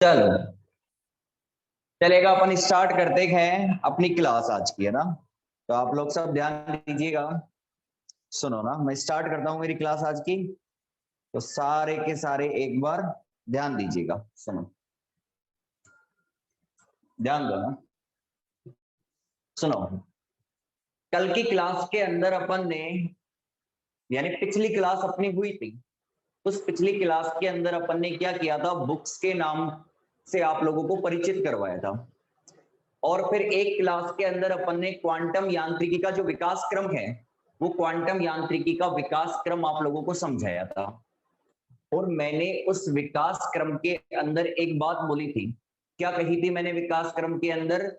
चलो चलेगा, अपन स्टार्ट करते हैं अपनी क्लास आज की, है ना। तो आप लोग सब ध्यान दीजिएगा। सुनो ना, मैं स्टार्ट करता हूँ मेरी क्लास आज की। तो सारे के सारे एक बार ध्यान दीजिएगा। सुनो, ध्यान दो ना। सुनो, कल की क्लास के अंदर अपन ने, यानी पिछली क्लास अपनी हुई थी, उस पिछली क्लास के अंदर अपन ने क्या किया था, बुक्स के नाम से आप लोगों को परिचित करवाया था। और फिर एक क्लास के अंदर अपन ने क्वांटम यांत्रिकी का जो विकास क्रम है, वो क्वांटम यांत्रिकी का विकास क्रम आप लोगों को समझाया था। और मैंने उस विकास क्रम के अंदर एक बात बोली थी। क्या कही थी मैंने विकास क्रम के अंदर?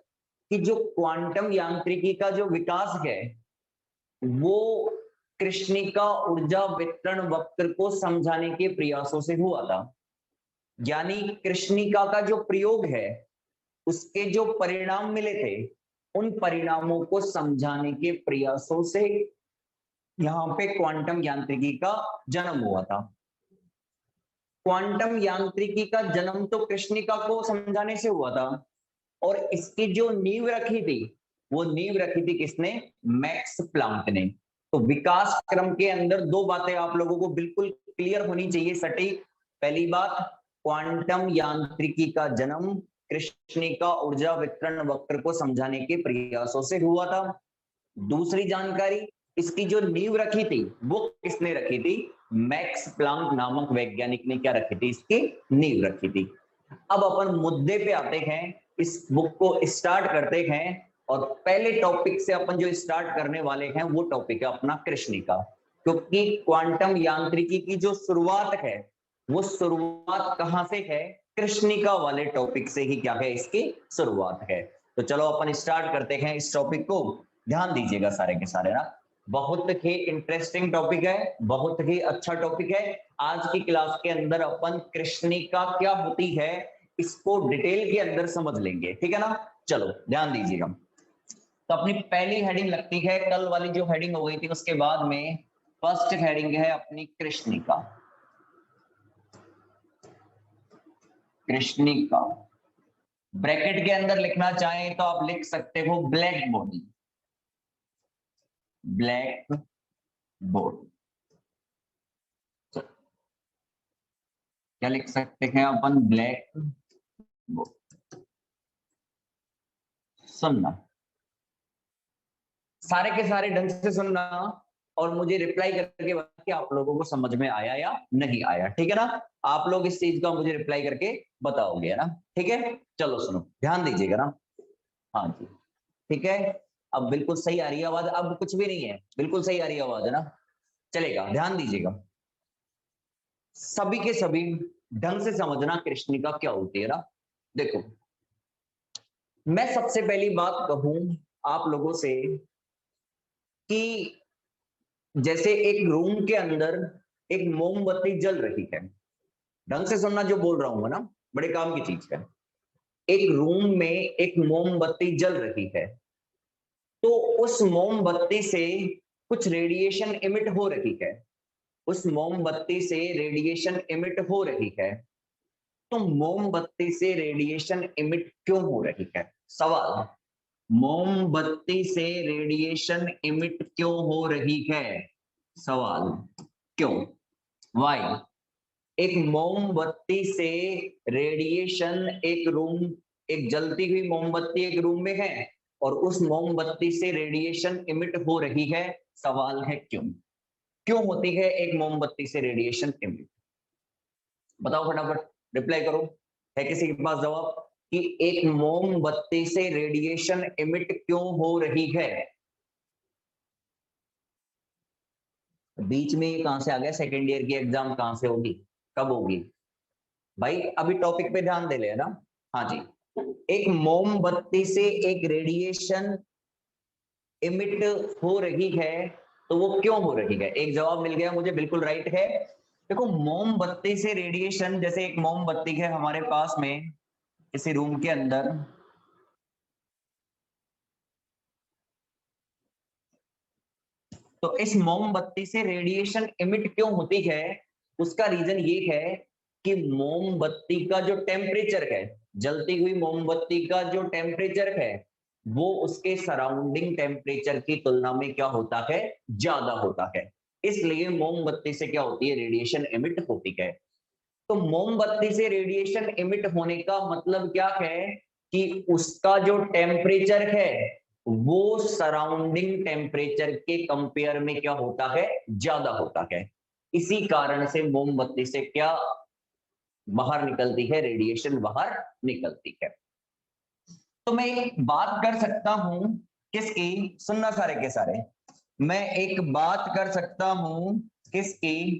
कि जो क्वांटम यांत्रिकी का जो विकास है, वो कृष्णिका ऊर्जा वितरण वक्र को समझाने के प्रयासों से हुआ था। यानी कृष्णिका का जो प्रयोग है, उसके जो परिणाम मिले थे, उन परिणामों को समझाने के प्रयासों से यहाँ पे क्वांटम यांत्रिकी का जन्म हुआ था। क्वांटम यांत्रिकी का जन्म तो कृष्णिका को समझाने से हुआ था, और इसकी जो नींव रखी थी, वो नींव रखी थी किसने? मैक्स प्लांक ने। तो विकास क्रम के अंदर दो बातें आप लोगों को बिल्कुल क्लियर होनी चाहिए, सटीक। पहली बात, क्वांटम यांत्रिकी का जन्म कृष्णिका ऊर्जा वितरण वक्र को समझाने के प्रयासों से हुआ था। दूसरी जानकारी, इसकी जो नींव रखी थी वो किसने रखी थी? मैक्स प्लांक नामक वैज्ञानिक ने क्या रखी थी? इसकी नींव रखी थी। अब अपन मुद्दे पे आते हैं, इस बुक को स्टार्ट करते हैं। और पहले टॉपिक से अपन जो स्टार्ट करने वाले हैं वो टॉपिक है अपना कृष्णिका। क्योंकि क्वांटम यांत्रिकी की जो शुरुआत है, वो शुरुआत कहां से है? कृष्णिका वाले टॉपिक से ही क्या है, इसकी शुरुआत है। तो चलो अपन स्टार्ट करते हैं इस टॉपिक को। ध्यान दीजिएगा सारे के सारे ना। बहुत ही इंटरेस्टिंग टॉपिक है, बहुत ही अच्छा टॉपिक है। आज की क्लास के अंदर अपन कृष्णिका क्या होती है इसको डिटेल के अंदर समझ लेंगे, ठीक है ना। चलो ध्यान दीजिएगा। तो अपनी पहली हेडिंग लगती है, कल वाली जो हेडिंग हो गई थी उसके बाद में फर्स्ट हेडिंग है अपनी कृष्णिका। कृष्णिका ब्रैकेट के अंदर लिखना चाहें तो आप लिख सकते हो ब्लैक बॉडी। ब्लैक बोर्ड, क्या लिख सकते हैं अपन? Black board. सुनना, सारे के सारे ढंग से सुनना, और मुझे रिप्लाई करके बताना कि आप लोगों को समझ में आया या नहीं आया, ठीक है ना। आप लोग इस चीज का मुझे रिप्लाई करके बताओगे, है ना। ठीक है, चलो सुनो, ध्यान दीजिएगा ना। हाँ जी, ठीक है। अब बिल्कुल सही आ रही है आवाज, अब कुछ भी नहीं है, बिल्कुल सही आ रही है आवाज, है ना। चलेगा, ध्यान दीजिएगा। सभी के सभी ढंग से समझना कृष्णिका क्या होती है ना। देखो, मैं सबसे पहली बात कहूं आप लोगों से कि जैसे एक रूम के अंदर एक मोमबत्ती जल रही है। ढंग से सुनना जो बोल रहा हूं ना, बड़े काम की चीज है। एक रूम में एक मोमबत्ती जल रही है, तो उस मोमबत्ती से कुछ रेडिएशन इमिट हो रही है। उस मोमबत्ती से रेडिएशन इमिट हो रही है। तो मोमबत्ती से रेडिएशन इमिट क्यों हो रही है? सवाल, मोमबत्ती से रेडिएशन इमिट क्यों हो रही है? सवाल, क्यों? वाई? एक मोमबत्ती से रेडिएशन, एक रूम, एक जलती हुई मोमबत्ती एक रूम में है, और उस मोमबत्ती से रेडिएशन इमिट हो रही है। सवाल है क्यों? क्यों होती है एक मोमबत्ती से रेडिएशन इमिट? बताओ फटाफट, रिप्लाई करो। है किसी के पास जवाब कि एक मोमबत्ती से रेडिएशन इमिट क्यों हो रही है? बीच में ये कहां से आ गया? सेकेंड ईयर की एग्जाम कहां से होगी, कब होगी भाई? अभी टॉपिक पे ध्यान दे ले ना। हाँ जी, एक मोमबत्ती से एक रेडिएशन इमिट हो रही है, तो वो क्यों हो रही है? एक जवाब मिल गया मुझे, बिल्कुल राइट है। देखो, मोमबत्ती से रेडिएशन, जैसे एक मोमबत्ती है हमारे पास में किसी रूम के अंदर, तो इस मोमबत्ती से रेडिएशन इमिट क्यों होती है? उसका रीजन ये है कि मोमबत्ती का जो टेम्परेचर है, जलती हुई मोमबत्ती का जो टेम्परेचर है, वो उसके सराउंडिंग टेम्परेचर की तुलना में क्या होता है, ज्यादा होता है। इसलिए मोमबत्ती से क्या होती है, रेडिएशन एमिट होती है। तो मोमबत्ती से रेडिएशन एमिट होने का मतलब क्या है कि उसका जो टेम्परेचर है वो सराउंडिंग टेम्परेचर के कंपेयर में क्या होता है, ज्यादा होता है। इसी कारण से मोमबत्ती से क्या बाहर निकलती है, रेडिएशन बाहर निकलती है। तो मैं एक बात कर सकता हूं, किसकी, सुनना सारे के सारे, मैं एक बात कर सकता हूं किसकी,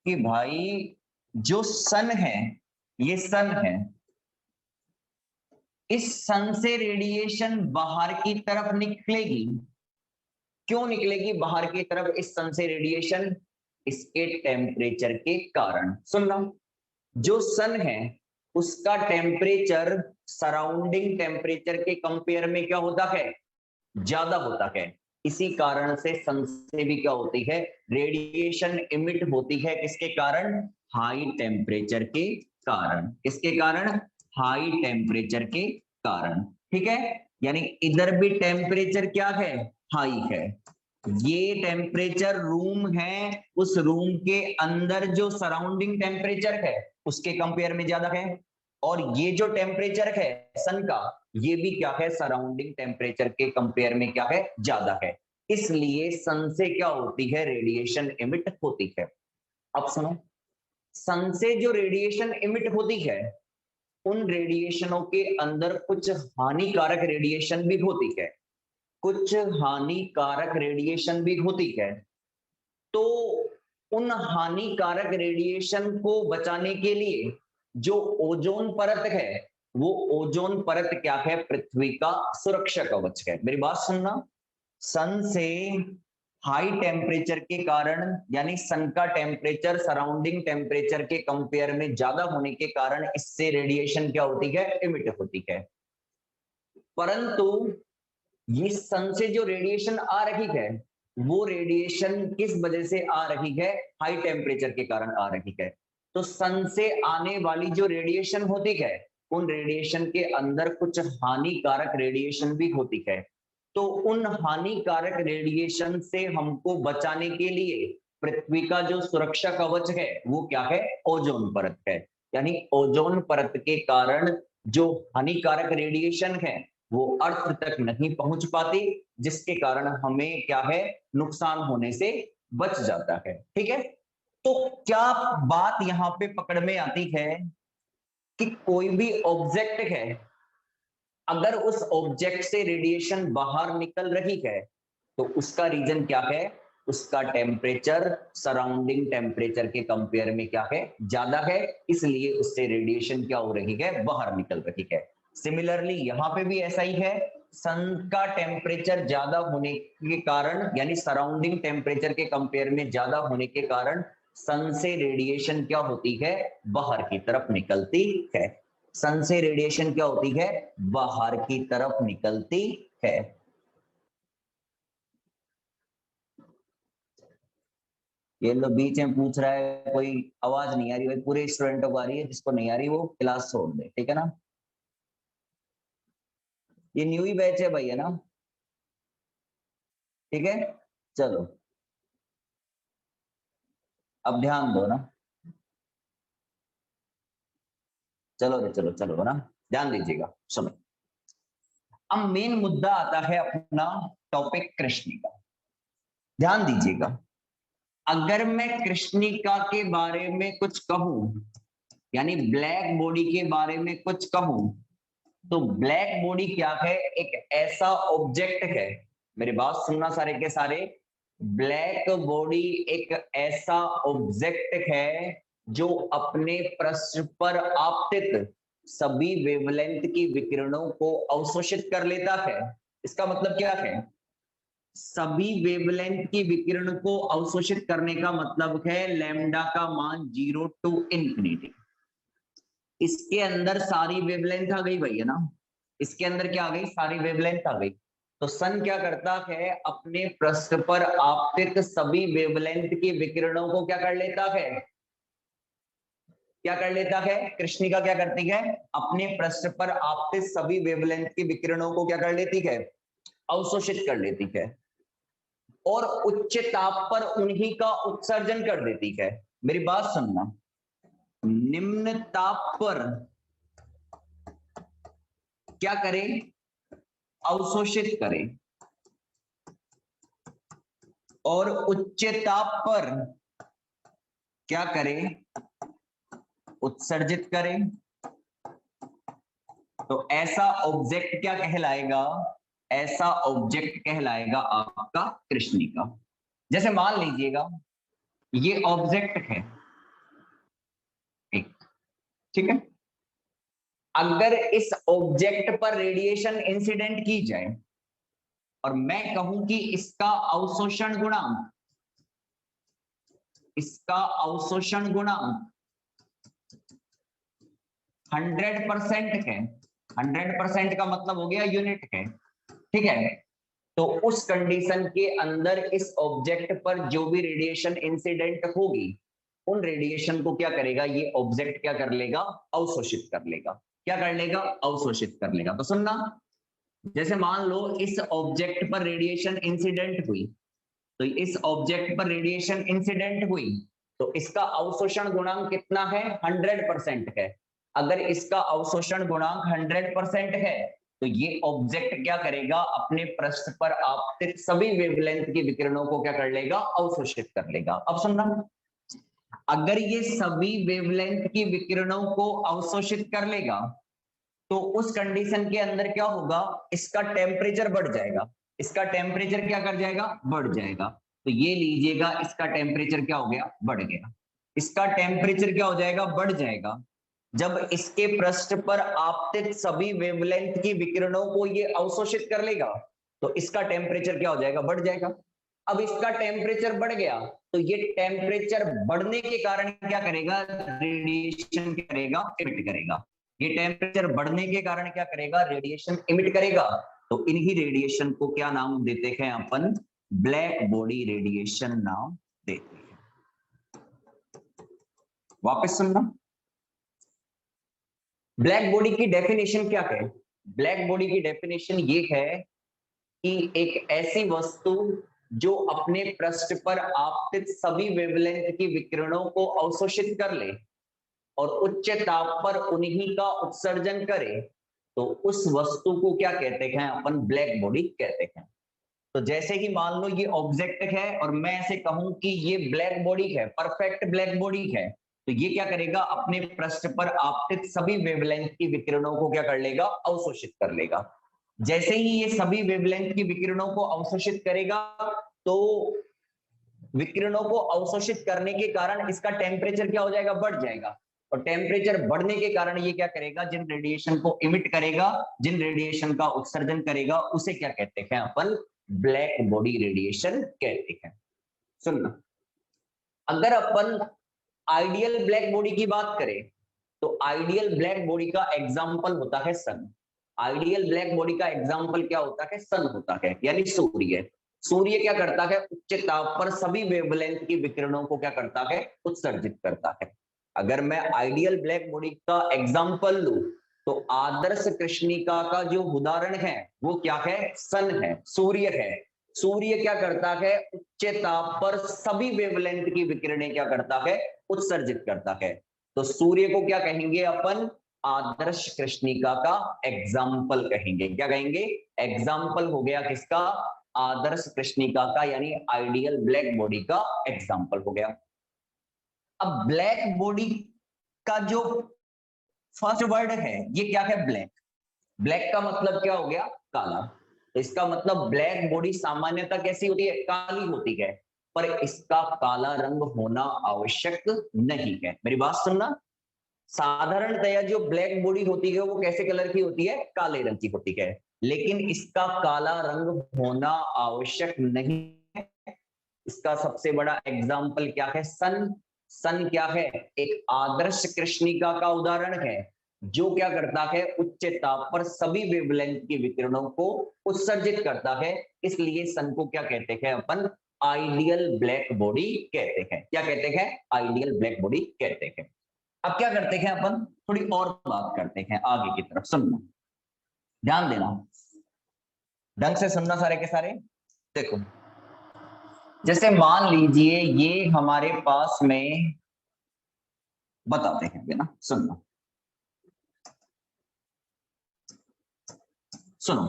कि भाई जो सन है, ये सन है, इस सन से रेडिएशन बाहर की तरफ निकलेगी। क्यों निकलेगी बाहर की तरफ इस सन से रेडिएशन, इसके टेम्परेचर के कारण। सुनना, जो सन है उसका टेम्परेचर सराउंडिंग टेम्परेचर के कंपेयर में क्या होता है, ज्यादा होता है। इसी कारण से सन से भी क्या होती है, रेडिएशन इमिट होती है। किसके कारण, हाई टेम्परेचर के कारण। किसके कारण, हाई टेम्परेचर के कारण। ठीक है, यानी इधर भी टेम्परेचर क्या है, हाई है। ये टेम्परेचर रूम है, उस रूम के अंदर जो सराउंडिंग टेम्परेचर है उसके कंपेयर में ज्यादा है। और ये जो टेम्परेचर है सन का, ये भी क्या है, सराउंडिंग टेम्परेचर के कंपेयर में क्या है, ज्यादा है। इसलिए सन से क्या होती है, रेडिएशन इमिट होती है। अब सुनो, सन से जो रेडिएशन इमिट होती है, उन रेडिएशनों के अंदर कुछ हानिकारक रेडिएशन भी होती है, कुछ हानिकारक रेडिएशन भी होती है। तो उन हानिकारक रेडिएशन को बचाने के लिए जो ओजोन परत है, वो ओजोन परत क्या है, पृथ्वी का सुरक्षा कवच है। मेरी बात सुनना, सन से हाई टेम्परेचर के कारण, यानी सन का टेम्परेचर सराउंडिंग टेम्परेचर के कंपेयर में ज्यादा होने के कारण इससे रेडिएशन क्या होती है, इमिट होती है। परंतु ये सन से जो रेडिएशन आ रही है, वो रेडिएशन किस वजह से आ रही है, हाई टेम्परेचर के कारण आ रही है। तो सन से आने वाली जो रेडिएशन होती है, उन रेडिएशन के अंदर कुछ हानिकारक रेडिएशन भी होती है। तो उन हानिकारक रेडिएशन से हमको बचाने के लिए पृथ्वी का जो सुरक्षा कवच है वो क्या है, ओजोन परत है। यानी ओजोन परत के कारण जो हानिकारक रेडिएशन है वो अर्थ तक नहीं पहुंच पाती, जिसके कारण हमें क्या है, नुकसान होने से बच जाता है। ठीक है, तो क्या बात यहां पे पकड़ में आती है कि कोई भी ऑब्जेक्ट है, अगर उस ऑब्जेक्ट से रेडिएशन बाहर निकल रही है तो उसका रीजन क्या है, उसका टेम्परेचर सराउंडिंग टेम्परेचर के कंपेयर में क्या है, ज्यादा है। इसलिए उससे रेडिएशन क्या हो रही है, बाहर निकल रही है। सिमिलरली यहां पे भी ऐसा ही है, सन का टेम्परेचर ज्यादा होने के कारण, यानी सराउंडिंग टेम्परेचर के कंपेयर में ज्यादा होने के कारण सन से रेडिएशन क्या होती है, बाहर की तरफ निकलती है। सन से रेडिएशन क्या होती है, बाहर की तरफ निकलती है। ये लो बीच में पूछ रहा है कोई आवाज नहीं आ रही, भाई पूरे स्टूडेंटों को आ रही है, जिसको नहीं आ रही वो क्लास छोड़ दे, ठीक है ना। ये न्यू ही बैच है भाई, है ना, ठीक है। चलो अब ध्यान दो ना, चलो रे चलो चलो ना, ध्यान दीजिएगा, सुनो। अब मेन मुद्दा आता है अपना टॉपिक कृष्णिका, ध्यान दीजिएगा। अगर मैं कृष्णिका के बारे में कुछ कहूं, यानी ब्लैक बॉडी के बारे में कुछ कहूं, तो ब्लैक बॉडी क्या है, एक ऐसा ऑब्जेक्ट है, मेरी बात सुनना सारे के सारे, ब्लैक बॉडी एक ऐसा ऑब्जेक्ट है जो अपने पृष्ठ पर आपतित सभी वेवलेंथ की विकिरणों को अवशोषित कर लेता है। इसका मतलब क्या है, सभी वेवलेंथ की विकिरण को अवशोषित करने का मतलब है लैम्डा का मान 0 टू इंफिनिटी। इसके अंदर सारी वेवलेंथ आ गई भैया ना, इसके अंदर क्या आ गई, सारी वेवलेंथ आ गई। तो सन क्या करता है, अपने पृष्ठ पर आपतित सभी वेवलेंथ की विकिरणों को क्या कर लेता है, क्या कर लेता है, कृष्णिका क्या करती है, अपने पृष्ठ पर आपतित सभी वेवलेंथ के विकिरणों को क्या कर लेती है, अवशोषित कर लेती है और उच्च ताप पर उन्हीं का उत्सर्जन कर देती है। मेरी बात सुनना, निम्न ताप पर क्या करें, अवशोषित करें और उच्च ताप पर क्या करें, उत्सर्जित करें। तो ऐसा ऑब्जेक्ट क्या कहलाएगा, ऐसा ऑब्जेक्ट कहलाएगा आपका कृष्णिका। जैसे मान लीजिएगा ये ऑब्जेक्ट है एक, ठीक है, अगर इस ऑब्जेक्ट पर रेडिएशन इंसिडेंट की जाए और मैं कहूं कि इसका अवशोषण गुणांक, इसका अवशोषण गुणांक 100% है, 100% का मतलब हो गया यूनिट है, ठीक है, तो उस कंडीशन के अंदर इस ऑब्जेक्ट पर जो भी रेडिएशन इंसिडेंट होगी उन रेडिएशन को क्या करेगा, ये ऑब्जेक्ट क्या कर लेगा, अवशोषित कर लेगा। क्या कर लेगा, अवशोषित कर लेगा। तो सुनना, जैसे मान लो इस ऑब्जेक्ट पर रेडिएशन इंसिडेंट हुई, तो इस ऑब्जेक्ट पर रेडिएशन इंसिडेंट हुई तो इसका अवशोषण गुणांक कितना है, 100% है। अगर इसका अवशोषण गुणांक 100% है तो ये ऑब्जेक्ट क्या करेगा, अपने पृष्ठ पर आपतित सभी वेवलेंथ की विकिरणों को क्या कर लेगा, अवशोषित कर लेगा। अब सुनना, अगर ये सभी वेवलेंथ की विकिरणों को अवशोषित कर लेगा तो उस कंडीशन के अंदर क्या होगा, इसका टेम्परेचर बढ़ जाएगा। इसका टेम्परेचर क्या कर जाएगा, बढ़ जाएगा। तो ये लीजिएगा, इसका टेम्परेचर क्या हो गया, बढ़ गया। इसका टेम्परेचर क्या हो जाएगा, बढ़ जाएगा। जब इसके पृष्ठ पर आपतित सभी वेवलेंथ की विकिरणों को ये अवशोषित कर लेगा तो इसका टेम्परेचर क्या हो जाएगा, बढ़ जाएगा। अब इसका टेम्परेचर बढ़ गया तो ये टेम्परेचर बढ़ने के कारण क्या करेगा, रेडिएशन करेगा, इमिट करेगा। ये टेम्परेचर बढ़ने के कारण क्या करेगा, रेडिएशन इमिट करेगा। तो इन्हीं रेडिएशन को क्या नाम देते हैं अपन, ब्लैक बॉडी रेडिएशन नाम देते हैं। वापस सुनना, ब्लैक बॉडी की डेफिनेशन क्या है, ब्लैक बॉडी की डेफिनेशन ये है कि एक ऐसी वस्तु जो अपने पृष्ठ पर आपतित सभी वेवलेंथ की विकिरणों को अवशोषित कर ले और उच्च ताप पर उन्हीं का उत्सर्जन करे, तो उस वस्तु को क्या कहते हैं अपन, ब्लैक बॉडी कहते हैं। तो जैसे ही मान लो ये ऑब्जेक्ट है और मैं ऐसे कहूं कि ये ब्लैक बॉडी है, परफेक्ट ब्लैक बॉडी है, तो ये क्या करेगा, अपने पृष्ठ पर आपतित सभी वेवलेंथ की विकिरणों को क्या कर लेगा, अवशोषित कर लेगा। जैसे ही ये सभी वेवलेंथ की विकिरणों को अवशोषित करेगा तो विकिरणों को अवशोषित करने के कारण इसका टेम्परेचर क्या हो जाएगा, बढ़ जाएगा। और टेम्परेचर बढ़ने के कारण ये क्या करेगा, जिन रेडिएशन को इमिट करेगा, जिन रेडिएशन का उत्सर्जन करेगा, उसे क्या कहते हैं अपन, ब्लैक बॉडी रेडिएशन कहते हैं। सुनना, अगर अपन आइडियल ब्लैक बॉडी की बात करें तो आइडियल ब्लैक बॉडी का एग्जाम्पल होता है सन। आइडियल ब्लैक बॉडी का एग्जाम्पल क्या होता है, सन होता है, यानी सूर्य। सूर्य क्या करता है, उच्च ताप पर सभी वेवलेंथ की विकिरणों को क्या करता है, उत्सर्जित करता है। अगर मैं आइडियल ब्लैक बॉडी का एग्जाम्पल लूं तो आदर्श कृष्णिका का जो उदाहरण है वो क्या है, सन है, सूर्य है। सूर्य क्या करता है, उच्च ताप पर सभी वेवलेंथ की विकिरणें क्या करता है, उत्सर्जित करता है। तो सूर्य को क्या कहेंगे अपन, आदर्श कृष्णिका का एग्जाम्पल कहेंगे। क्या कहेंगे, एग्जाम्पल हो गया किसका, आदर्श कृष्णिका का, यानी आइडियल ब्लैक बॉडी का एग्जाम्पल हो गया। अब ब्लैक बॉडी का जो फर्स्ट वर्ड है ये क्या है, ब्लैक। ब्लैक का मतलब क्या हो गया, काला। तो इसका मतलब ब्लैक बॉडी सामान्यतः कैसी होती है, काली होती है, पर इसका काला रंग होना आवश्यक नहीं है। मेरी बात सुनना, साधारणतया जो ब्लैक बॉडी होती है वो कैसे कलर की होती है, काले रंग की होती है, लेकिन इसका काला रंग होना आवश्यक नहीं है। इसका सबसे बड़ा एग्जाम्पल क्या है, सन। सन क्या है, एक आदर्श कृष्णिका का उदाहरण है जो क्या करता है, उच्च ताप पर सभी वेवलेंथ की विकिरणों को उत्सर्जित करता है। इसलिए सन को क्या कहते हैं अपन, आइडियल ब्लैक बॉडी कहते हैं। क्या कहते हैं, आइडियल ब्लैक बॉडी कहते हैं। अब क्या करते हैं अपन, थोड़ी और बात करते हैं आगे की तरफ। सुनना, ध्यान देना, ढंग से सुनना सारे के सारे। देखो, जैसे मान लीजिए ये हमारे पास में, बताते हैं ना, सुनना, सुनो।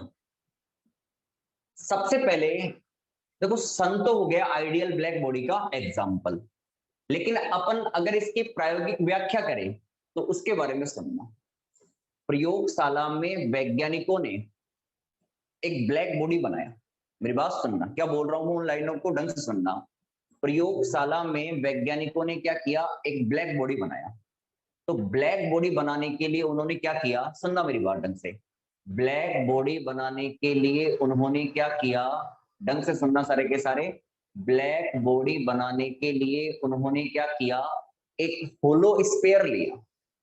सबसे पहले देखो, सन तो हो गया आइडियल ब्लैक बॉडी का एग्जाम्पल, लेकिन अपन अगर इसकी प्रायोगिक व्याख्या करें तो उसके बारे में सुनना। प्रयोगशाला में वैज्ञानिकों ने एक ब्लैक बॉडी बनाया। मेरी बात सुनना, क्या बोल रहा हूं उन लाइनों को ढंग से सुनना। प्रयोगशाला में वैज्ञानिकों ने क्या किया, एक ब्लैक बॉडी बनाया। तो ब्लैक बॉडी बनाने के लिए उन्होंने क्या किया, सुनना मेरी बात ढंग से। ब्लैक बॉडी बनाने के लिए उन्होंने क्या किया, ढंग से सुनना सारे के सारे। ब्लैक बॉडी बनाने के लिए उन्होंने क्या किया, एक होलो स्पेयर लिया,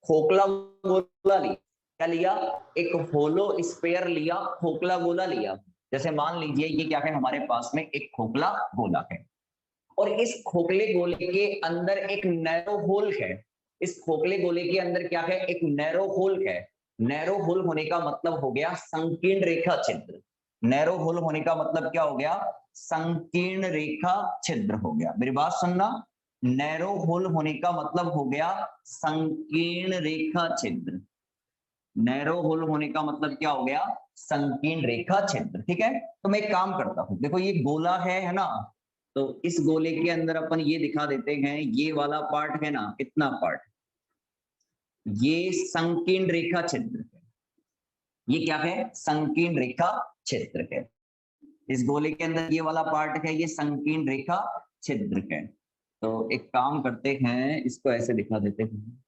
खोखला गोला लिया। क्या लिया, एक होलो स्पेयर लिया, खोखला गोला लिया। जैसे मान लीजिए ये क्या है, हमारे पास में एक खोखला गोला है, और इस खोखले गोले के अंदर एक नैरो होल है। इस खोखले गोले के अंदर क्या है, एक नैरो होल है। नैरो होल होने का मतलब हो गया संकीर्ण रेखा छिद्र। नैरो होल होने का मतलब क्या हो गया, संकीर्ण रेखा छिद्र हो गया। मेरी बात सुनना, नैरो होल होने का मतलब हो गया संकीर्ण रेखा छिद्र। नैरो होल होने का मतलब क्या हो गया, संकीर्ण रेखा छिद्र। ठीक है, तो मैं एक काम करता हूं, देखो ये गोला है ना, तो इस गोले के अंदर अपन ये दिखा देते हैं, ये वाला पार्ट है ना, इतना पार्ट, ये संकीर्ण रेखा छिद्र है। ये क्या है, संकीर्ण रेखा छिद्र है। इस गोले के अंदर ये वाला पार्ट है, ये संकीर्ण रेखा छिद्र है। तो एक काम करते हैं, इसको ऐसे दिखा देते हैं,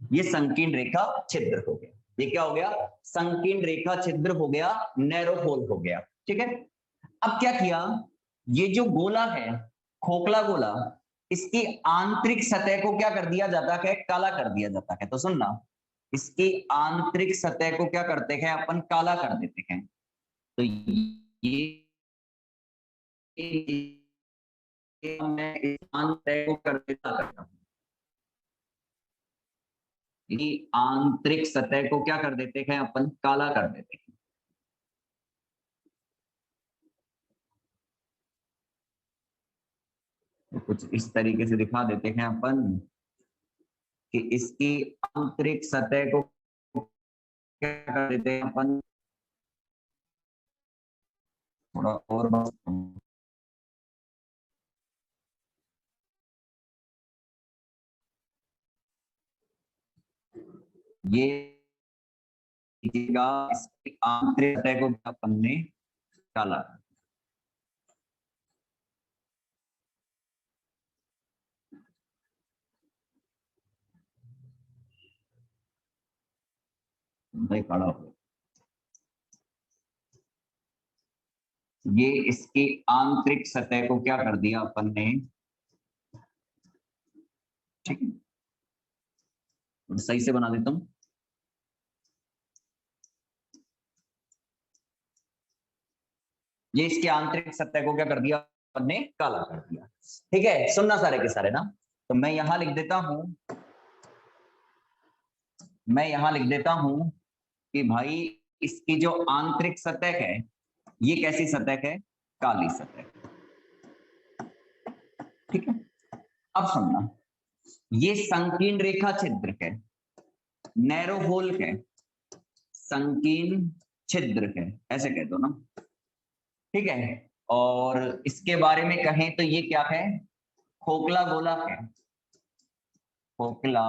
ये संकीर्ण रेखा छिद्र हो गया। ये क्या हो गया, संकीर्ण रेखा छिद्र हो गया, नैरो होल हो गया। ठीक है, अब क्या किया, ये जो गोला है, खोखला गोला, इसकी आंतरिक सतह को क्या कर दिया जाता है, काला कर दिया जाता है। तो सुनना, इसकी आंतरिक सतह को क्या करते हैं अपन, काला कर देते हैं। तो मैं इस आंतरिक को कर देता करता हूं, आंतरिक सतह को क्या कर देते हैं अपन, काला कर देते हैं। तो कुछ इस तरीके से दिखा देते हैं अपन कि इसकी आंतरिक सतह को क्या कर देते हैं अपन, थोड़ा और ये इसकी आंतरिक सतह को अपन ने काला, भाई खड़ा हो, ये इसकी आंतरिक सतह को क्या कर दिया अपन ने, ठीक है, सही से बना देता हूं। ये इसकी आंतरिक सतह को क्या कर दिया अपन ने, काला कर दिया। ठीक है, सुनना सारे के सारे ना, तो मैं यहां लिख देता हूं, मैं यहां लिख देता हूं कि भाई इसकी जो आंतरिक सतह है, ये कैसी सतह है, काली सतह। ठीक है, अब सुनना, ये संकीर्ण रेखा छिद्र है, नैरो होल है, संकीर्ण छिद्र है, ऐसे कह दो ना। ठीक है, और इसके बारे में कहें तो ये क्या है, खोखला गोला है, खोखला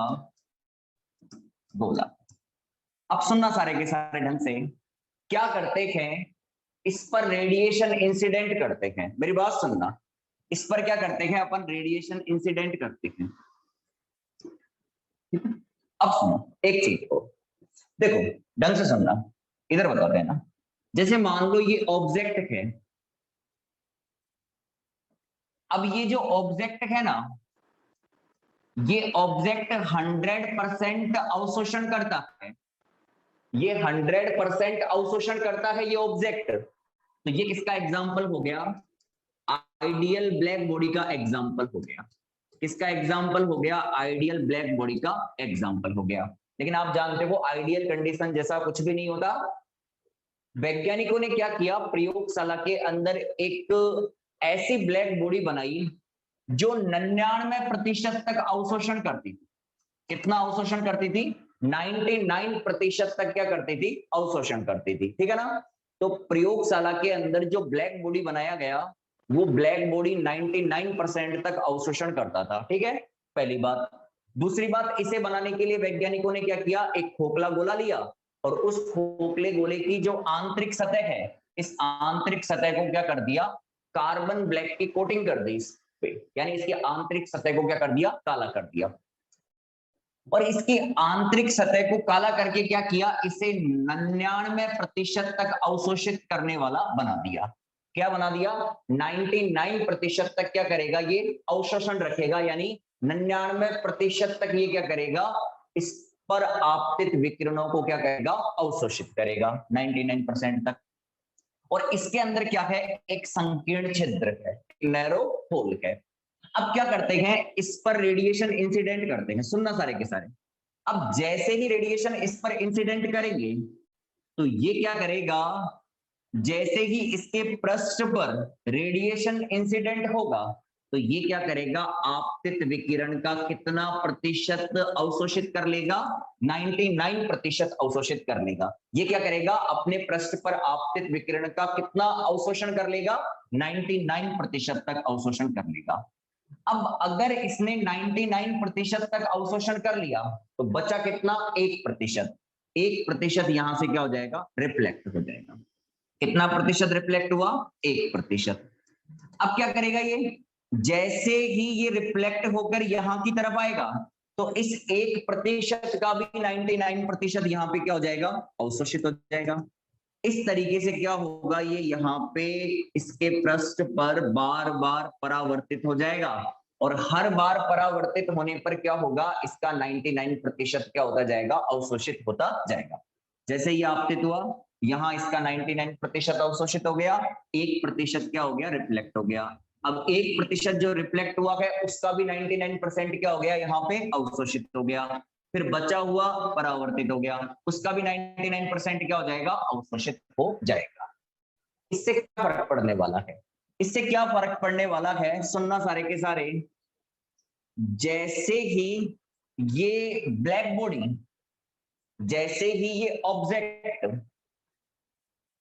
गोला। अब सुनना सारे के सारे ढंग से, क्या करते हैं, इस पर रेडिएशन इंसिडेंट करते हैं। मेरी बात सुनना, इस पर क्या करते हैं अपन, रेडिएशन इंसिडेंट करते हैं। अब सुनो एक चीज को, देखो ढंग से सुनना, इधर बताते हैं ना। जैसे मान लो ये ऑब्जेक्ट है, अब ये जो ऑब्जेक्ट है ना, ये ऑब्जेक्ट 100% अवशोषण करता है, ये 100% अवशोषण करता है ये ऑब्जेक्ट। तो ये किसका एग्जाम्पल हो गया, आइडियल ब्लैक बॉडी का एग्जाम्पल हो गया। किसका एग्जाम्पल हो गया? आइडियल ब्लैक बॉडी का एग्जाम्पल हो गया। लेकिन आप जानते हो आइडियल कंडीशन जैसा कुछ भी नहीं होता। वैज्ञानिकों ने क्या किया, प्रयोगशाला के अंदर एक ऐसी ब्लैक बॉडी बनाई जो 99% तक अवशोषण करती थी। कितना अवशोषण करती थी? 99% तक क्या करती थी? अवशोषण करती थी। ठीक है ना? तो प्रयोगशाला के अंदर जो ब्लैक बॉडी बनाया गया वो ब्लैक बॉडी 99% तक अवशोषण करता था। ठीक है, पहली बात। दूसरी बात, इसे बनाने के लिए वैज्ञानिकों ने क्या किया, एक खोखला गोला लिया और उस खोखले गोले की जो आंतरिक सतह है, इस आंतरिक सतह को क्या कर दिया, कार्बन ब्लैक की कोटिंग कर दी इस पे, यानी इसकी आंतरिक सतह को क्या कर दिया, काला कर दिया। और इसकी आंतरिक सतह को काला करके क्या किया, इसे 99% तक अवशोषित करने वाला बना दिया। क्या बना दिया? 99% तक क्या करेगा, ये अवशोषण रखेगा, यानी 99% तक ये क्या करेगा, इस पर आपतित विकिरणों को क्या करेगा, अवशोषित करेगा 99% तक। और इसके अंदर क्या है, एक संकीर्ण छिद्र है, नैरो होल है। अब क्या करते हैं, इस पर रेडिएशन इंसिडेंट करते हैं, सुनना सारे के सारे। अब जैसे ही रेडिएशन इस पर इंसिडेंट करेंगे तो ये क्या करेगा, जैसे ही इसके पृष्ठ पर रेडिएशन इंसिडेंट होगा तो ये क्या करेगा, आपतित विकिरण का कितना प्रतिशत अवशोषित कर लेगा, 99% अवशोषित कर लेगा। ये क्या करेगा, अपने पृष्ठ पर आपतित विकिरण का कितना अवशोषण कर लेगा, 99% तक अवशोषण कर लेगा। अब अगर इसने 99% तक अवशोषण कर लिया तो बचा कितना, 1%। 1% यहां से क्या हो जाएगा, रिफ्लेक्ट हो जाएगा। कितना प्रतिशत रिफ्लेक्ट हुआ, 1%। अब क्या करेगा ये, जैसे ही ये रिफ्लेक्ट होकर यहां की तरफ आएगा तो इस 1% का भी 99% यहां पे क्या हो जाएगा, अवशोषित हो जाएगा। इस तरीके से क्या होगा, ये यहाँ पे इसके पृष्ठ पर बार बार परावर्तित हो जाएगा और हर बार परावर्तित होने पर क्या होगा, इसका 99% क्या होता जाएगा, अवशोषित होता जाएगा। जैसे ये आपतित हुआ, यहाँ इसका 99% अवशोषित हो गया, 1% क्या हो गया, रिफ्लेक्ट हो गया। अब 1% जो रिफ्लेक्ट हुआ है उसका भी 99% क्या हो गया, यहाँ पे अवशोषित हो गया। फिर बचा हुआ परावर्तित हो गया, उसका भी 99% क्या हो जाएगा, अवशोषित हो जाएगा। इससे क्या फर्क पड़ने वाला है, इससे क्या फर्क पड़ने वाला है, सुनना सारे के सारे। जैसे ही ये ब्लैक बॉडी, जैसे ही ये ऑब्जेक्ट,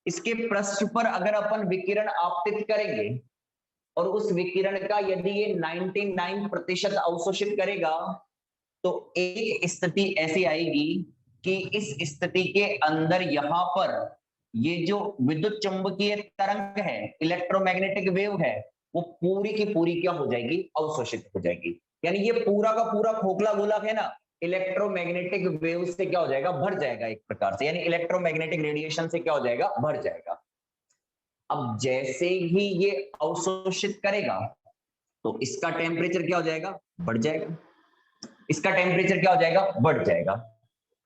इसके पृष्ठ पर अगर अपन विकिरण आपतित करेंगे और उस विकिरण का यदि ये 99% अवशोषित करेगा तो एक स्थिति ऐसी आएगी कि इस स्थिति के अंदर यहां पर ये जो विद्युत चुंबकीय तरंग है, इलेक्ट्रोमैग्नेटिक वेव है, वो पूरी की पूरी क्या हो जाएगी, अवशोषित हो जाएगी। यानी ये पूरा का पूरा खोखला गोला है ना, इलेक्ट्रोमैग्नेटिक वेव से क्या हो जाएगा, भर जाएगा एक प्रकार से, यानी इलेक्ट्रोमैग्नेटिक रेडिएशन से क्या हो जाएगा, भर जाएगा। अब जैसे ही ये अवशोषित करेगा तो इसका टेम्परेचर क्या हो जाएगा, बढ़ जाएगा। इसका टेम्परेचर क्या हो जाएगा, बढ़ जाएगा।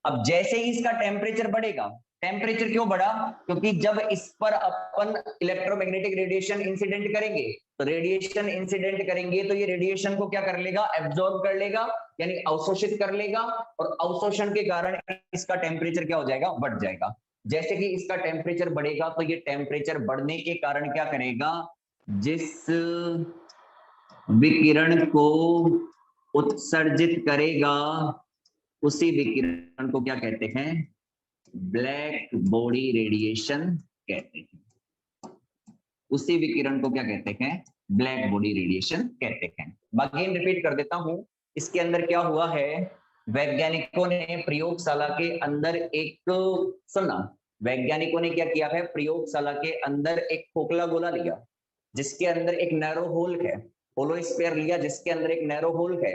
अब जैसे ही इसका टेम्परेचर बढ़ेगा, टेम्परेचर क्यों बढ़ा, क्योंकि जब इस पर अपन इलेक्ट्रोमैग्नेटिक रेडिएशन इंसिडेंट करेंगे तो रेडिएशन इंसिडेंट करेंगे तो ये रेडिएशन को क्या कर लेगा, एब्जॉर्ब कर लेगा, यानी अवशोषित कर लेगा, और अवशोषण के कारण इसका टेम्परेचर क्या हो जाएगा, बढ़ जाएगा। जैसे कि इसका टेम्परेचर बढ़ेगा तो ये टेम्परेचर बढ़ने के कारण क्या करेगा, जिस विकिरण को उत्सर्जित करेगा उसी विकिरण को क्या कहते हैं, ब्लैक बॉडी रेडिएशन कहते हैं। उसी विकिरण को क्या कहते हैं, ब्लैक बॉडी रेडिएशन कहते हैं। अगेन रिपीट कर देता हूं, इसके अंदर क्या हुआ है, वैज्ञानिकों ने प्रयोगशाला के अंदर एक, सुनना, वैज्ञानिकों ने क्या किया है, प्रयोगशाला के अंदर एक खोखला गोला लिया जिसके अंदर एक नैरो होल है, होलो स्फीयर लिया जिसके अंदर एक नैरो होल है,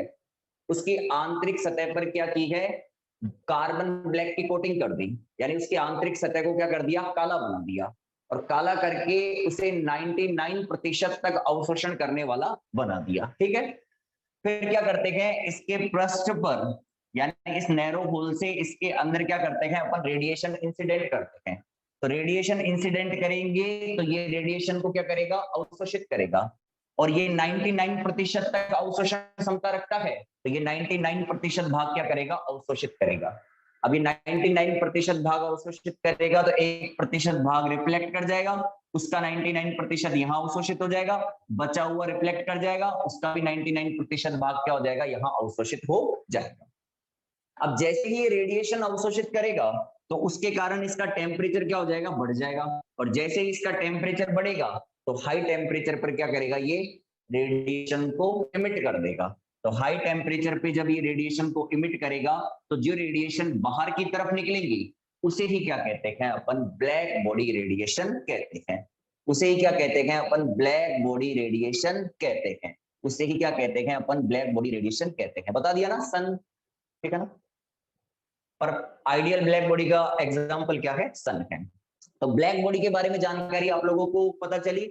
उसकी आंतरिक सतह पर क्या की है, कार्बन ब्लैक की कोटिंग कर दी, यानी उसकी आंतरिक सतह को क्या कर दिया, काला बना दिया, और काला करके उसे 99% तक अवशोषण करने वाला बना दिया। ठीक है, फिर क्या करते हैं, इसके पृष्ठ पर यानी इस नैरो होल से इसके अंदर क्या करते हैं, अपन रेडिएशन इंसिडेंट करते हैं। तो रेडिएशन इंसिडेंट करेंगे तो ये रेडिएशन को क्या करेगा, अवशोषित करेगा, और ये 99% तक अवशोषण क्षमता रखता है, तो ये 99% भाग क्या करेगा, अवशोषित करेगा। अभी 99% भाग अवशोषित करेगा तो 1% भाग रिफ्लेक्ट कर जाएगा, उसका 99% यहाँ अवशोषित हो जाएगा, बचा हुआ रिफ्लेक्ट कर जाएगा, उसका भी 99% भाग क्या हो जाएगा, यहाँ अवशोषित हो जाएगा। अब जैसे ही ये रेडिएशन अवशोषित करेगा तो उसके कारण इसका टेम्परेचर क्या हो जाएगा, बढ़ जाएगा, और जैसे ही इसका टेम्परेचर बढ़ेगा तो हाई टेम्परेचर पर क्या करेगा, ये रेडिएशन को इमिट कर देगा। तो हाई टेम्परेचर पे जब ये रेडिएशन को इमिट करेगा तो जो रेडिएशन बाहर की तरफ निकलेंगी उसे ही क्या कहते हैं अपन, ब्लैक बॉडी रेडिएशन कहते हैं। उसे ही क्या कहते हैं अपन, ब्लैक बॉडी रेडिएशन कहते हैं। उसे ही क्या कहते हैं अपन, ब्लैक बॉडी रेडिएशन कहते हैं। बता दिया ना सन, ठीक है ना। और आइडियल ब्लैक बॉडी का एग्जांपल क्या है, सन है। तो ब्लैक बॉडी के बारे में जानकारी आप लोगों को पता चली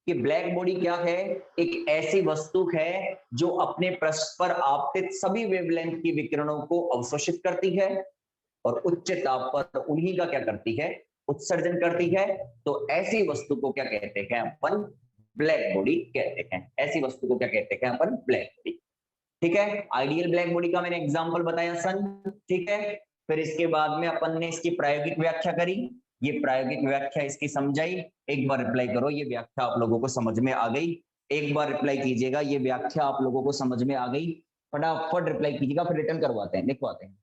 कि ब्लैक बॉडी क्या है, एक ऐसी वस्तु है जो अपने पृष्ठ पर आपतित सभी वेवलेंथ की विकिरणों को अवशोषित करती है और उच्च ताप पर उन्हीं का क्या करती है, उत्सर्जन करती है। तो ऐसी वस्तु को क्या कहते हैं अपन, ब्लैक बॉडी कहते हैं। ऐसी वस्तु को क्या कहते हैं अपन, ब्लैक बॉडी। ठीक है, आइडियल ब्लैक बॉडी का मैंने एग्जांपल बताया सन, ठीक है। फिर इसके बाद में अपन ने इसकी प्रायोगिक व्याख्या करी, ये प्रायोगिक व्याख्या इसकी समझाई। एक बार रिप्लाई करो, ये व्याख्या आप लोगों को समझ में आ गई? एक बार रिप्लाई कीजिएगा, ये व्याख्या आप लोगों को समझ में आ गई? फटाफट रिप्लाई कीजिएगा, फिर रिटर्न करवाते हैं, लिखवाते हैं।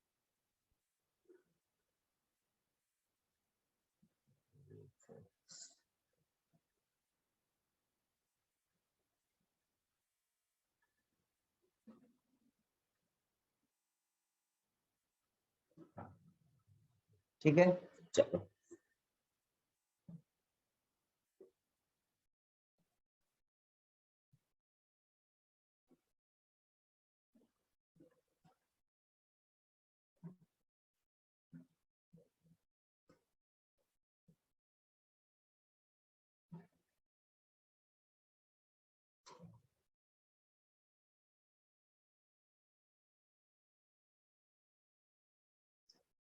ठीक है, चलो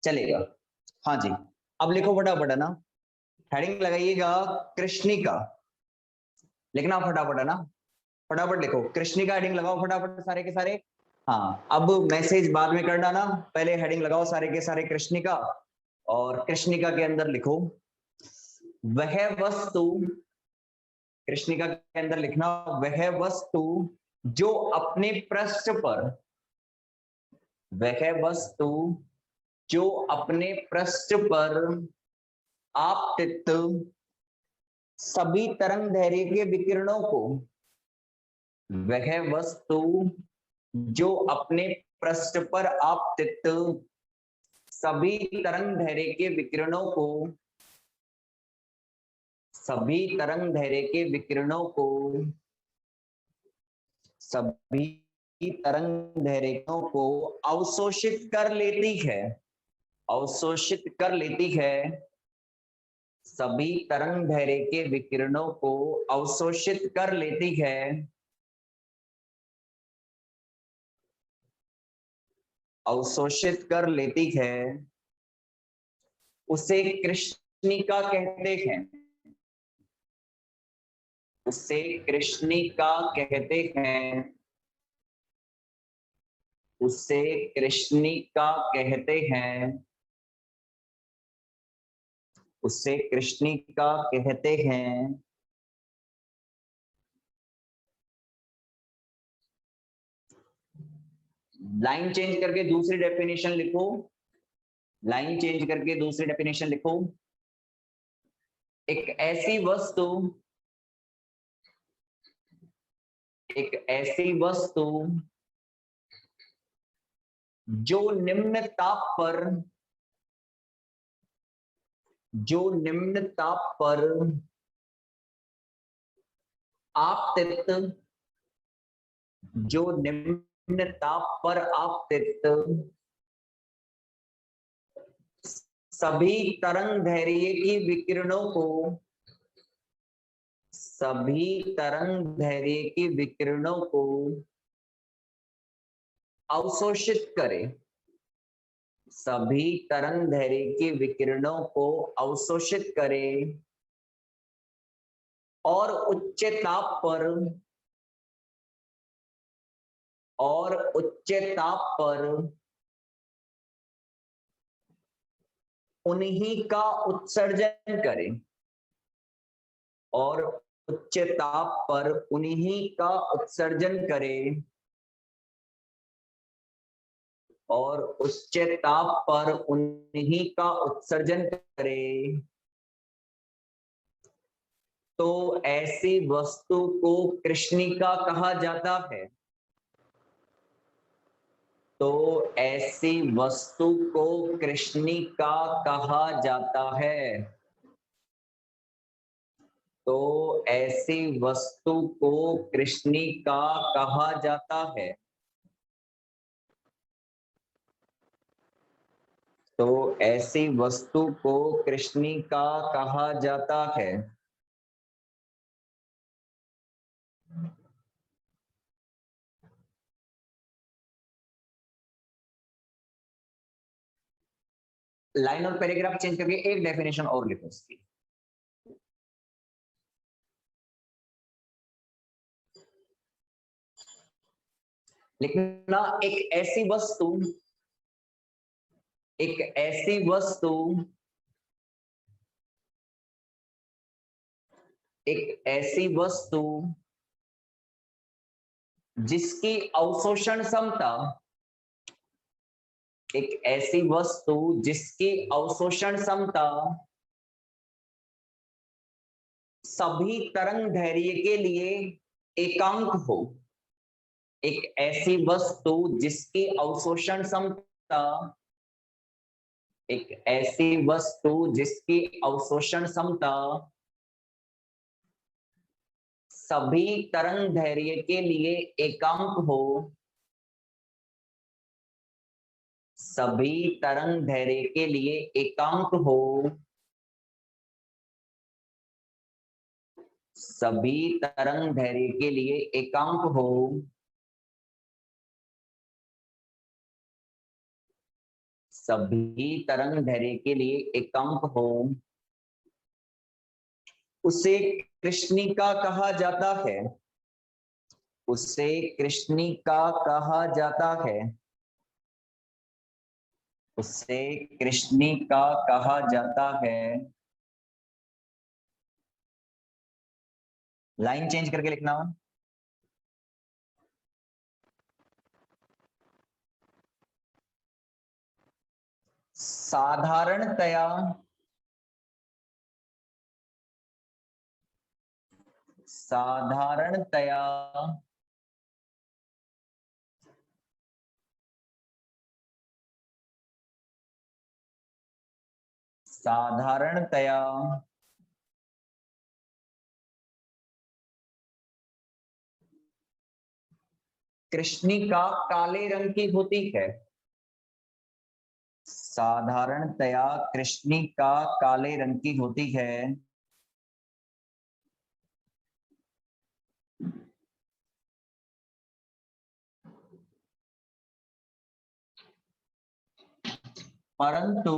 चलेगा। हाँ जी, अब लिखो फटाफट, है ना। हेडिंग लगाइएगा कृष्णिका, लिखना फटाफट, है ना। फटाफट लिखो कृष्णिका, हेडिंग लगाओ फटाफट सारे के सारे। हाँ, अब मैसेज बाद में कर डालना, पहले हेडिंग लगाओ सारे के सारे कृष्णिका। और कृष्णिका के अंदर लिखो, वह वस्तु, कृष्णिका के अंदर लिखना, वह वस्तु जो अपने पृष्ठ पर, वह वस्तु जो अपने पृष्ठ पर आपतित सभी तरंग दैर्घ्य के विकिरणों को, वह वस्तु जो अपने पृष्ठ पर आपतित सभी तरंग दैर्घ्य के विकिरणों को, सभी तरंग दैर्घ्य के विकिरणों को, सभी तरंग दैर्घ्यों को अवशोषित कर लेती है, अवशोषित कर लेती है, सभी तरंग दैर्घ्य के विकिरणों को अवशोषित कर लेती है, अवशोषित कर लेती है, उसे कृष्णिका कहते हैं, उसे कृष्णिका कहते हैं, उसे कृष्णिका कहते हैं, उसे कृष्णिका कहते हैं। लाइन चेंज करके दूसरी डेफिनेशन लिखो, लाइन चेंज करके दूसरी डेफिनेशन लिखो, एक ऐसी वस्तु, एक ऐसी वस्तु जो निम्न ताप पर, जो निम्न ताप पर आपतित, जो निम्न ताप पर आपतित सभी तरंग दैर्घ्य की विकिरणों को, सभी तरंग दैर्घ्य की विकिरणों को अवशोषित करे, सभी तरंग दैर्घ्य की विकिरणों को अवशोषित करे और उच्च ताप पर, और उच्च ताप पर उन्हीं का उत्सर्जन करे, और उच्च ताप पर उन्हीं का उत्सर्जन करे, और उच्च ताप पर उन्हीं का उत्सर्जन करे, तो ऐसी वस्तु को कृष्णिका कहा जाता है। तो ऐसी वस्तु को कृष्णिका कहा जाता है। तो ऐसी वस्तु को कृष्णिका कहा जाता है। तो ऐसी वस्तु को कृष्णिका कहा जाता है। लाइन और पैराग्राफ चेंज करके एक डेफिनेशन और लिखो इसकी। लिखना एक ऐसी वस्तु, एक ऐसी वस्तु, एक ऐसी वस्तु जिसकी अवशोषण क्षमता, एक ऐसी वस्तु जिसकी अवशोषण क्षमता सभी तरंग दैर्घ्य के लिए एकांक हो। एक ऐसी वस्तु जिसकी अवशोषण क्षमता, एक ऐसी वस्तु जिसकी अवशोषण क्षमता सभी तरंग दैर्घ्य के लिए एकांक हो, सभी तरंग दैर्घ्य के लिए एकांक हो, सभी तरंग दैर्घ्य के लिए एकांक हो, सभी तरंग दैर्घ्य के लिए एकांक हो, उसे कृष्णिका कहा जाता है। उसे कृष्णिका कहा जाता है। उसे कृष्णिका कहा जाता है। लाइन चेंज करके लिखना। साधारणतया साधारणतया साधारणतया कृष्णिका काले रंग की होती है। साधारणतया कृष्णिका काले रंग की होती है। परंतु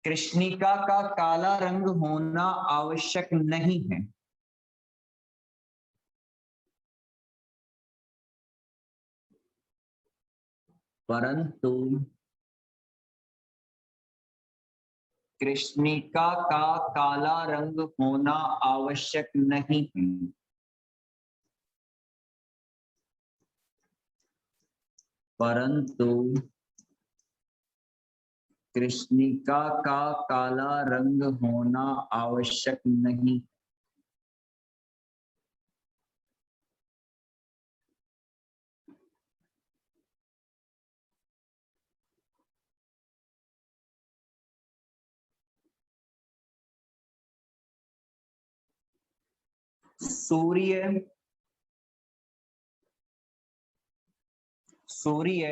कृष्णिका का काला रंग होना आवश्यक नहीं है। परंतु कृष्णिका का काला रंग होना आवश्यक नहीं है। परंतु कृष्णिका का काला रंग होना आवश्यक नहीं। सूर्य सूर्य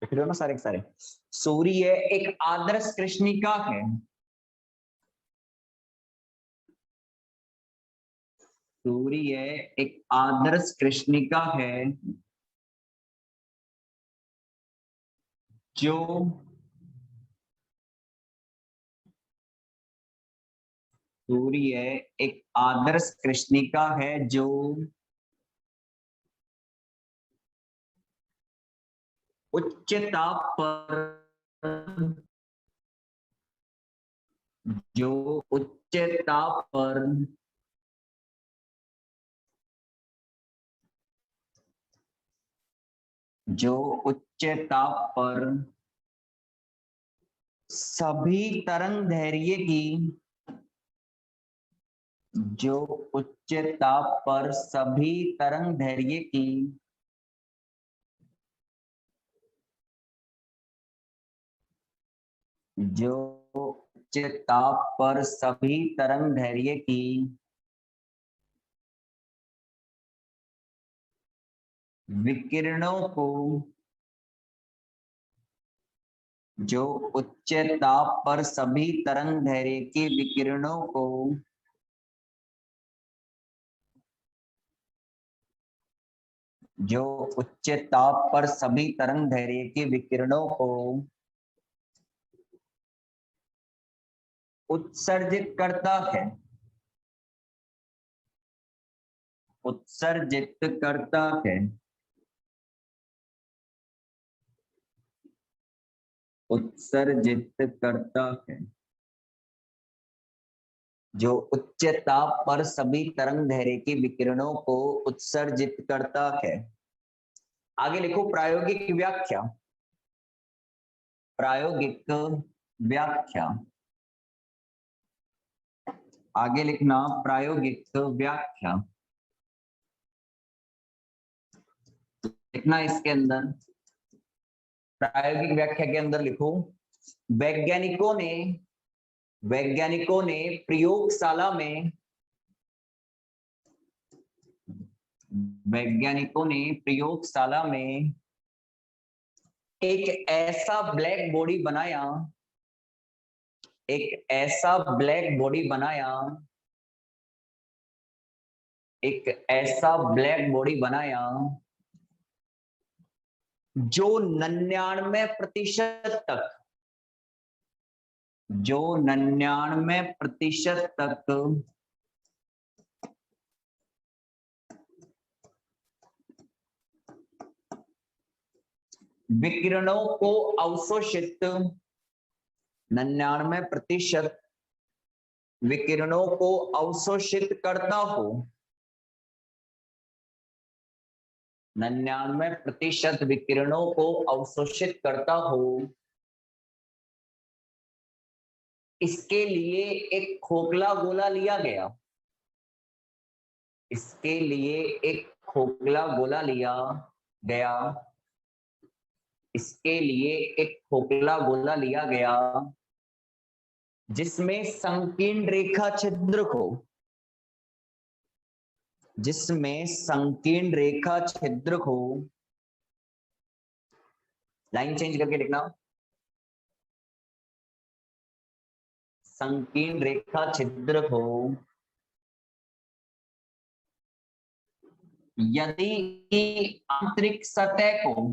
लिख लो ना सारे के सारे। सूर्य एक आदर्श कृष्णिका है। सूर्य एक आदर्श कृष्णिका है जो सूर्य एक आदर्श कृष्णिका है जो उच्च ताप पर जो उच्च ताप पर जो उच्च ताप पर सभी तरंग दैर्घ्य की जो उच्च ताप पर सभी तरंग दैर्घ्य की जो उच्च ताप पर सभी तरंग दैर्घ्य की विकिरणों को जो उच्च ताप पर सभी तरंग दैर्घ्य के विकिरणों को जो उच्च ताप पर सभी तरंग दैर्घ्य के विकिरणों को उत्सर्जित करता है उत्सर्जित करता है उत्सर्जित करता है जो उच्च ताप पर सभी तरंग दैर्घ्य के विकिरणों को उत्सर्जित करता है। आगे लिखो प्रायोगिक व्याख्या प्रायोगिक व्याख्या आगे लिखना प्रायोगिक व्याख्या लिखना इसके अंदर प्रायोगिक व्याख्या के अंदर लिखो वैज्ञानिकों ने प्रयोगशाला में वैज्ञानिकों ने प्रयोगशाला में एक ऐसा ब्लैक बॉडी बनाया एक ऐसा ब्लैक बॉडी बनाया एक ऐसा ब्लैक बॉडी बनाया जो 99% तक जो 99% तक विकिरणों को अवशोषित 99% विकिरणों को अवशोषित करता हो 99% विकिरणों को अवशोषित करता हो इसके लिए एक खोखला गोला लिया गया इसके लिए एक खोखला गोला लिया गया इसके लिए एक खोखला गोला लिया गया जिसमें संकीर्ण रेखा छिद्र को जिसमें संकीर्ण रेखा छिद्र को लाइन चेंज करके लिखना संकीर्ण रेखा छिद्र को यदि आंतरिक सतह को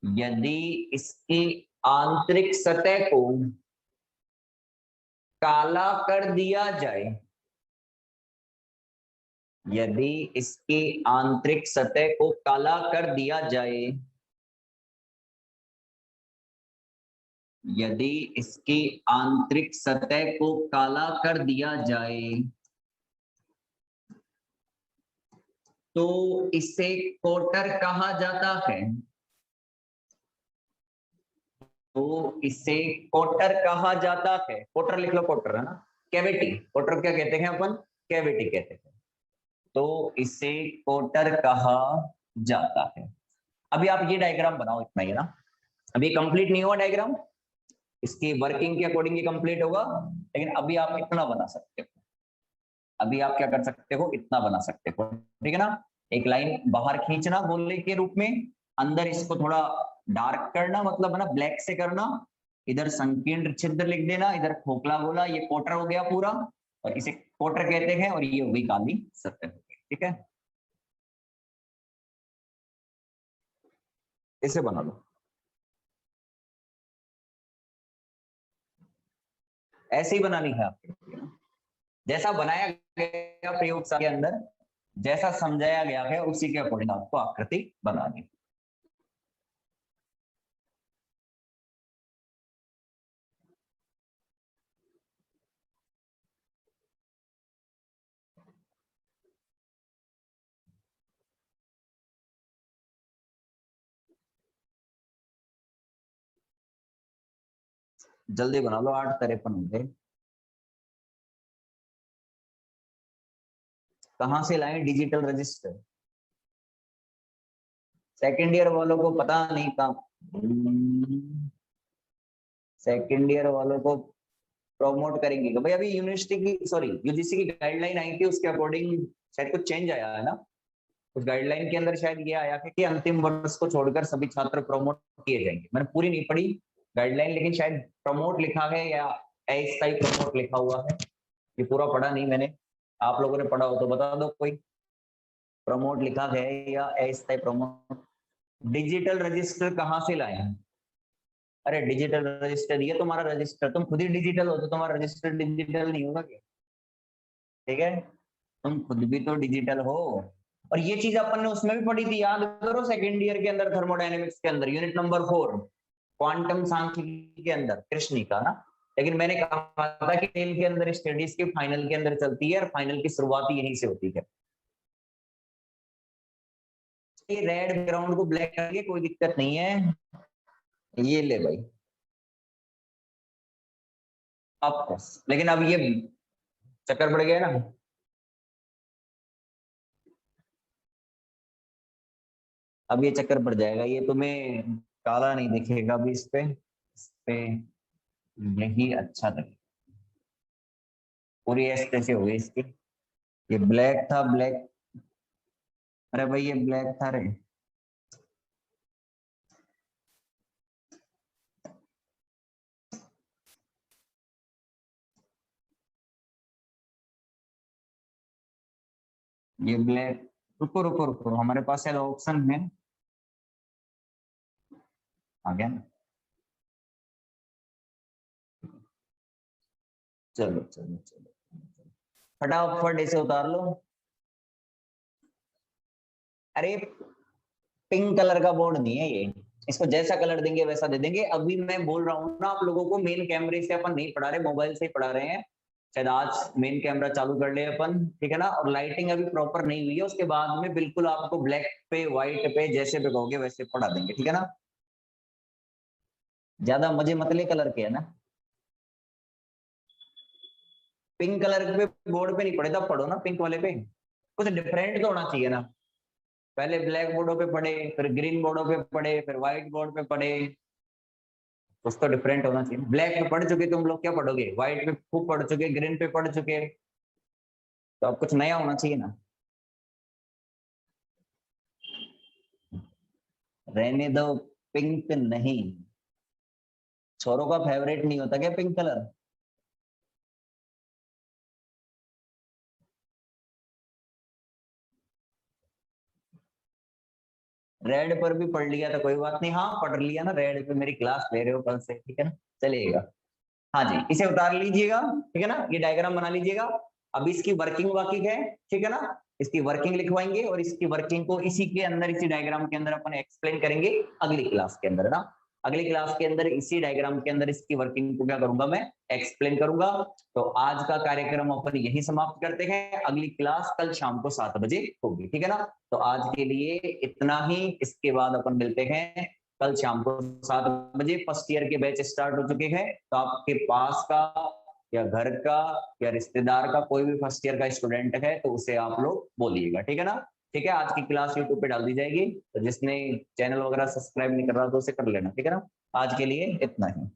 यदि इसकी आंतरिक सतह को काला कर दिया जाए यदि इसकी आंतरिक सतह को काला कर दिया जाए यदि इसकी आंतरिक सतह को काला कर दिया जाए तो इसे कोटर कहा जाता है तो इसे कोटर कहा जाता है कोटर लिख लो कोटर है ना कैविटी कोटर क्या कहते हैं अपन कैविटी कहते हैं तो इसे कोटर कहा जाता है। अभी आप ये डायग्राम बनाओ इतना ही ना अभी कंप्लीट नहीं हुआ डायग्राम इसकी वर्किंग के अकॉर्डिंग ये कंप्लीट होगा लेकिन अभी आप इतना बना सकते हो अभी आप क्या कर सकते हो इतना बना सकते हो ठीक है ना एक लाइन बाहर खींचना गोले के रूप में अंदर इसको थोड़ा डार्क करना मतलब है ना ब्लैक से करना इधर संकीर्ण छिद्र लिख देना इधर खोखला गोला ये कोटर हो गया पूरा और इसे कोटर कहते हैं और ये हो गई काली सतह ठीक है इसे बना लो ऐसे ही बनानी है आपको, जैसा बनाया गया प्रयोगशाला के अंदर, जैसा समझाया गया है उसी के अकॉर्डिंग आपको आकृति बनानी है। जल्दी बना लो, 8:53 हो गए। कहां से लाएं डिजिटल रजिस्टर? सेकेंड ईयर वालों को पता नहीं था, सेकेंड ईयर वालों को प्रमोट करेंगे भाई। अभी यूनिवर्सिटी की, सॉरी यूजीसी की गाइडलाइन आई थी, उसके अकॉर्डिंग शायद कुछ चेंज आया है ना। उस गाइडलाइन के अंदर शायद ये आया है कि अंतिम वर्ष को छोड़कर सभी छात्र प्रमोट किए जाएंगे। मैंने पूरी नहीं पढ़ी गाइडलाइन, लेकिन शायद प्रमोट लिखा है या अस्थायी प्रमोट लिखा हुआ है, ये पूरा पढ़ा नहीं मैंने। आप लोगों ने पढ़ा हो तो बता दो कोई, प्रमोट लिखा है या अस्थायी प्रमोट। डिजिटल रजिस्टर कहाँ से लाए हैं? अरे डिजिटल रजिस्टर, ये तुम्हारा रजिस्टर, तुम खुद ही डिजिटल हो तो तुम्हारा रजिस्टर डिजिटल नहीं होगा क्या? ठीक है, तुम खुद भी तो डिजिटल हो। और ये चीज अपन ने उसमें भी पढ़ी थी, याद करो, सेकेंड ईयर के अंदर थर्मोडायनेमिक्स के अंदर यूनिट नंबर 4 क्वांटम सांख्यिकी के अंदर, कृष्णिका ना। लेकिन मैंने कहा था कि टेल के अंदर स्टडीज के फाइनल के अंदर चलती है और फाइनल की शुरुआत यहीं से होती है। ये रेड बैकग्राउंड को ब्लैक करेंगे, कोई दिक्कत नहीं है। ये ले भाई, अब लेकिन अब ये चक्कर पड़ गया ना। अब ये चक्कर पड़ जाएगा, ये तुम्हें काला नहीं दिखेगा अभी इस पे यही अच्छा लगे। पूरी ऐसे कैसे हो गई इसकी? ये ब्लैक था, ब्लैक, अरे भाई ये ब्लैक था रे। ये ब्लैक, रुको रुको रुको, हमारे पास शायद ऑप्शन है, आ गया ना। चलो चलो चलो, फटाफट इसे उतार लो। अरे पिंक कलर का बोर्ड नहीं है ये, इसको जैसा कलर देंगे वैसा दे देंगे। अभी मैं बोल रहा हूँ ना आप लोगों को, मेन कैमरे से अपन नहीं पढ़ा रहे, मोबाइल से ही पढ़ा रहे हैं। शायद आज मेन कैमरा चालू कर ले अपन, ठीक है ना। और लाइटिंग अभी प्रॉपर नहीं हुई है, उसके बाद में बिल्कुल आपको ब्लैक पे व्हाइट पे जैसे पे कहोगे वैसे पढ़ा देंगे, ठीक है ना। ज्यादा मजे मतले कलर के है ना। पिंक कलर पे बोर्ड पे नहीं पढ़े तो पढ़ो ना पिंक वाले पे, कुछ डिफरेंट तो होना चाहिए ना। पहले ब्लैक बोर्डों पे पढ़े, फिर ग्रीन बोर्डों पे पढ़े, फिर व्हाइट बोर्ड पे पढ़े, कुछ तो डिफरेंट होना चाहिए। ब्लैक पे पढ़ चुके तुम लोग, क्या पढ़ोगे? व्हाइट पे खूब पढ़ चुके, ग्रीन पे पढ़ चुके, तो अब कुछ नया होना चाहिए ना। रहने दो, पिंक नहीं, छोरों का फेवरेट नहीं होता क्या पिंक कलर? रेड पर भी पढ़ लिया तो कोई बात नहीं, हाँ पढ़ लिया ना, रेड पे मेरी क्लास ले रहे हो कल से, ठीक है ना, चलेगा। हाँ जी, इसे उतार लीजिएगा, ठीक है ना, ये डायग्राम बना लीजिएगा। अब इसकी वर्किंग बाकी है, ठीक है ना। इसकी वर्किंग लिखवाएंगे और इसकी वर्किंग को इसी के अंदर, इसी डायग्राम के अंदर अपन एक्सप्लेन करेंगे अगली क्लास के अंदर ना। अगली क्लास के अंदर इसी डायग्राम के अंदर इसकी वर्किंग को क्या करूंगा, मैं एक्सप्लेन करूंगा। तो आज का कार्यक्रम अपन यही समाप्त करते हैं, अगली क्लास कल शाम को 7 बजे होगी, ठीक है ना। तो आज के लिए इतना ही, इसके बाद अपन मिलते हैं कल शाम को 7 बजे। फर्स्ट ईयर के बैच स्टार्ट हो चुके हैं, तो आपके पास का या घर का या रिश्तेदार का कोई भी फर्स्ट ईयर का स्टूडेंट है तो उसे आप लोग बोलिएगा, ठीक है ना। ठीक है, आज की क्लास यूट्यूब पे डाल दी जाएगी, तो जिसने चैनल वगैरह सब्सक्राइब नहीं कर रहा तो उसे कर लेना, ठीक है ना। आज के लिए इतना ही।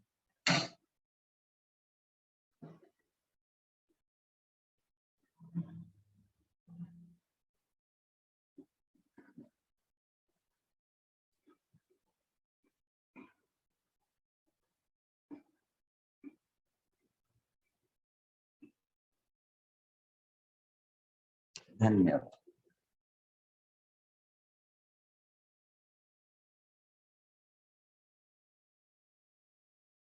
धन्यवाद।